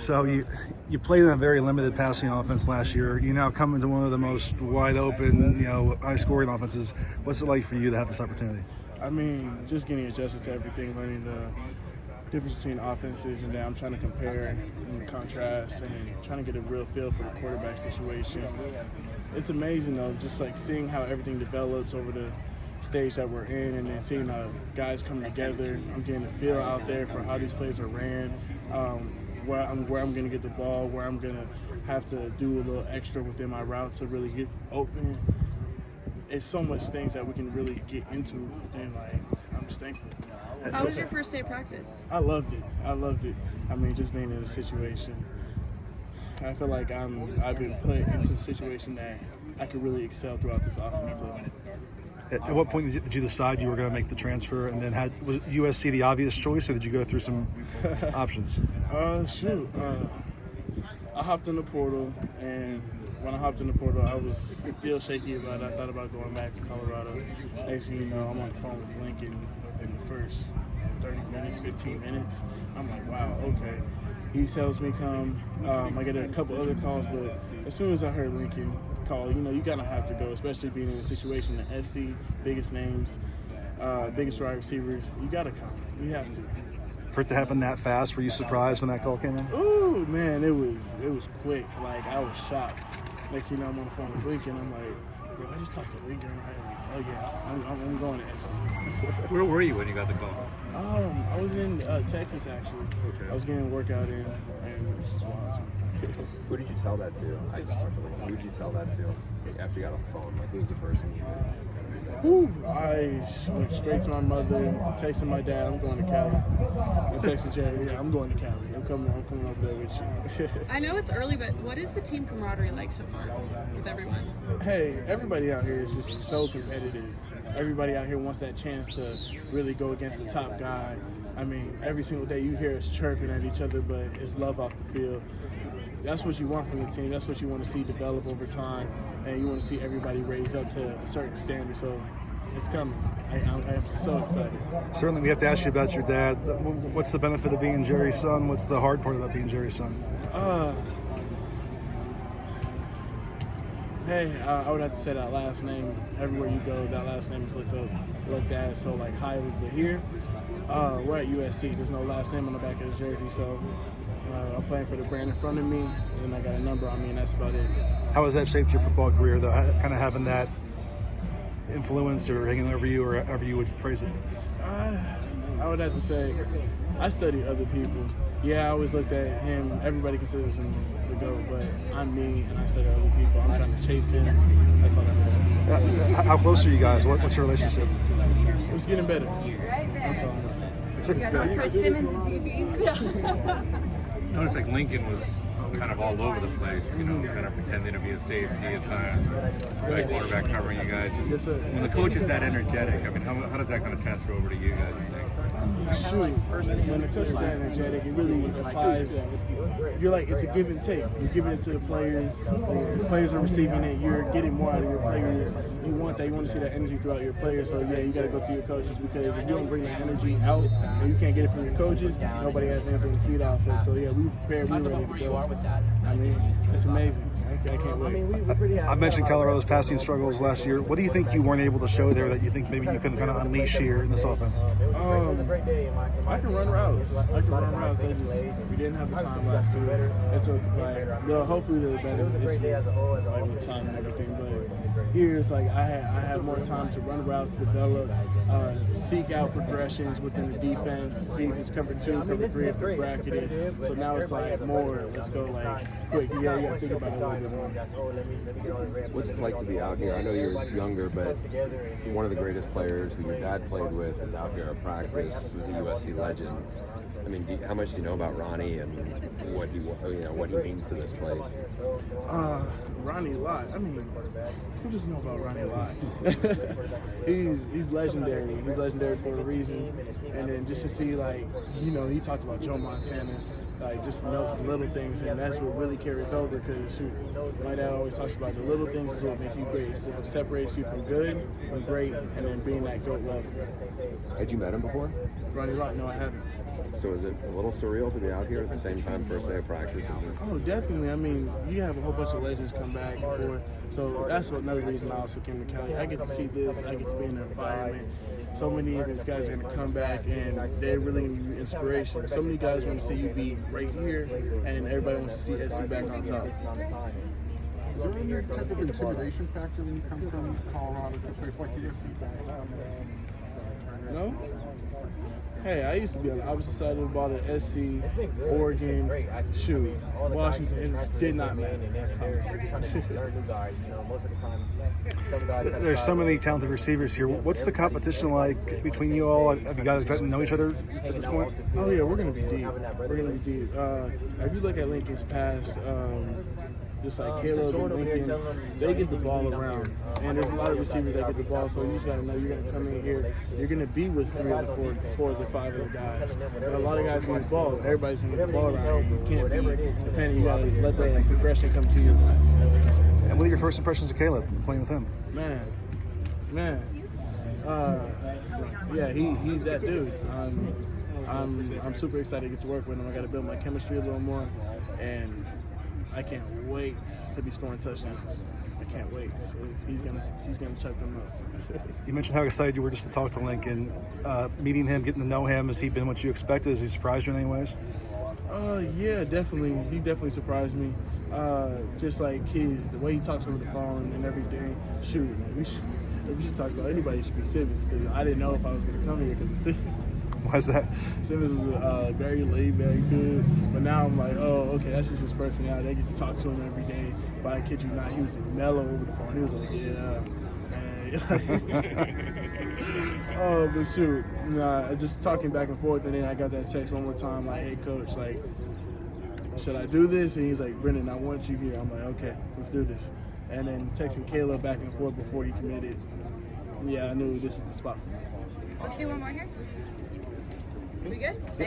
So you played in a very limited passing offense last year. You now come into one of the most wide open, high scoring offenses. What's it like for you to have this opportunity? I mean, just getting adjusted to everything, learning the difference between offenses, and then I'm trying to compare and contrast and then trying to get a real feel for the quarterback situation. It's amazing though, just like seeing how everything develops over the stage that we're in, and then seeing how guys come together. I'm getting a feel out there for how these plays are ran, where I'm going to get the ball, where I'm going to have to do a little extra within my routes to really get open. It's so much things that we can really get into, and I'm just thankful. How was your first day of practice? I loved it. I mean, just being in a situation, I feel like I've been put into a situation that I could really excel throughout this offense. So. At what point did you decide you were going to make the transfer, and then was USC the obvious choice, or did you go through some options? I hopped in the portal, and when I hopped in the portal, I was still shaky about it. I thought about going back to Colorado. Next thing you know, I'm on the phone with Lincoln within the first 30 minutes, 15 minutes. I'm like, wow, okay. He tells me come. I get a couple other calls, but as soon as I heard Lincoln call, you gotta have to go, especially being in a situation that SC, biggest names, biggest wide receivers, you gotta come. You have to. For it to happen that fast, were you surprised when that call came in? Ooh, man, it was quick. I was shocked. Next thing you know, I'm on the phone with Lincoln. I'm like, bro, I just talked to Lincoln. Oh yeah, I'm going to SC. Where were you when you got the call? I was in Texas actually. Okay. I was getting a workout in, and it was just wild. Who did you tell that to? I just talked to Lincoln. Who did you tell that to after you got on the phone? Who was the person you I went straight to my mother, texting my dad, I'm going to Cali. And texting Jerry, I'm going to Cali. I'm coming over there with you. I know it's early, but what is the team camaraderie like so far with everyone? Hey, everybody out here is just so competitive. Everybody out here wants that chance to really go against the top guy. I mean, every single day you hear us chirping at each other, but it's love off the field. That's what you want from the team. That's what you want to see develop over time, and you want to see everybody raise up to a certain standard. So it's coming. I am so excited. Certainly, we have to ask you about your dad. What's the benefit of being Jerry's son? What's the hard part about being Jerry's son? I would have to say that last name. Everywhere you go, that last name is looked at so highly. But here, we're at USC. There's no last name on the back of the jersey, so. I'm playing for the brand in front of me, and I got a number on me, and that's about it. How has that shaped your football career, though, kind of having that influence or hanging over you, or however you would phrase it? I would have to say I study other people. Yeah, I always looked at him. Everybody considers him the GOAT, but I'm me, and I study other people. I'm trying to chase him. That's all I know. How close are you guys? What's your relationship? It was getting better. That's all I'm going to say. Coach Simmons. Noticed Lincoln was kind of all over the place, kind of pretending to be a safety at times, right quarterback covering you guys. Yes, sir. When the coach is that energetic, I mean, how does that kind of transfer over to you guys, you think? When the coach is that energetic, it really applies. You're it's a give and take. You're giving it to the players. The players are receiving it. You're getting more out of your players. You want that. You want to see that energy throughout your players. So, yeah, you got to go to your coaches, because if you don't bring that energy out and you can't get it from your coaches, nobody has anything to feed off of. So, yeah, we prepared. We're ready to go. I mean, it's amazing. I can't wait. I mentioned Colorado's passing struggles last year. What do you think you weren't able to show there that you think maybe you can kind of unleash here in this offense? I can run routes. We didn't have the time last year. It's hopefully they're better this year, with time and everything. But here it's I had more time to run routes, develop, seek out progressions within the defense, see if it's cover 2, cover 3, if they're bracketed. So now it's more. Let's go quick. Yeah, you got to think about it a little bit more. What's it like to be out here? I know you're younger, but one of the greatest players who your dad played with is out here at practice. Was a USC legend. I mean, how much do you know about Ronnie and what he means to this place? Ronnie a lot. I mean, who doesn't know about Ronnie a lot? he's legendary. He's legendary for a reason. And then just to see he talked about Joe Montana. Just notice the little things, and that's what really carries over, because my dad always talks about the little things is what make you great. So it separates you from good and great, and then being that GOAT level. Had you met him before? Ronnie Lott? No, I haven't. So is it a little surreal to be out here at the same time, first day of practice? Oh, definitely. I mean, you have a whole bunch of legends come back and forth. So that's another reason I also came to Cali. I get to see this. I get to be in the environment. So many of these guys are going to come back, and they're really going to give you inspiration. So many guys want to see you be right here, and everybody wants to see SC back on top. Is there any type of intimidation factor when you come from Colorado to a place like USC? No? Hey, I used to be on the opposite side of the ball at SC, Oregon, shoot, Washington. It did not matter. There's so many talented receivers here. What's the competition like between you all? Have you guys gotten to know each other at this point? Oh yeah, we're gonna be deep. We're gonna be deep. If you look at Lincoln's past, just like Caleb and Lincoln, they get the ball around, and there's a lot of receivers that get the ball. So you just gotta know you're gonna come in here. You're gonna be with 3 of the 4 of the 5 of the guys. But a lot of guys get the ball. Everybody's gonna get the ball around. You can't be dependent. You gotta let the progression come to you. And what are your first impressions of Caleb playing with him? Man. Yeah, he's that dude. I'm super excited to get to work with him. I got to build my chemistry a little more, and I can't wait to be scoring touchdowns. I can't wait. So he's gonna chuck them up. You mentioned how excited you were just to talk to Lincoln. Meeting him, getting to know him, has he been what you expected? Has he surprised you in any ways? Yeah, definitely. He definitely surprised me. Just like the way he talks over the phone and everything. Shoot, we should talk about anybody. Should be Simmons, because I didn't know if I was gonna come here because of Simmons. Why's that? Simmons was very laid back dude, but now I'm like, oh, okay, that's just his personality. I get to talk to him every day, but I kid you not, he was mellow over the phone. He was like, oh, but shoot, just talking back and forth, and then I got that text one more time, like, hey, coach, like, should I do this? And he's like, Brenden, I want you here. I'm like, okay, let's do this. And then texting Caleb back and forth before he committed. Yeah, I knew this is the spot for me. Let's do one more here. We good? Thanks.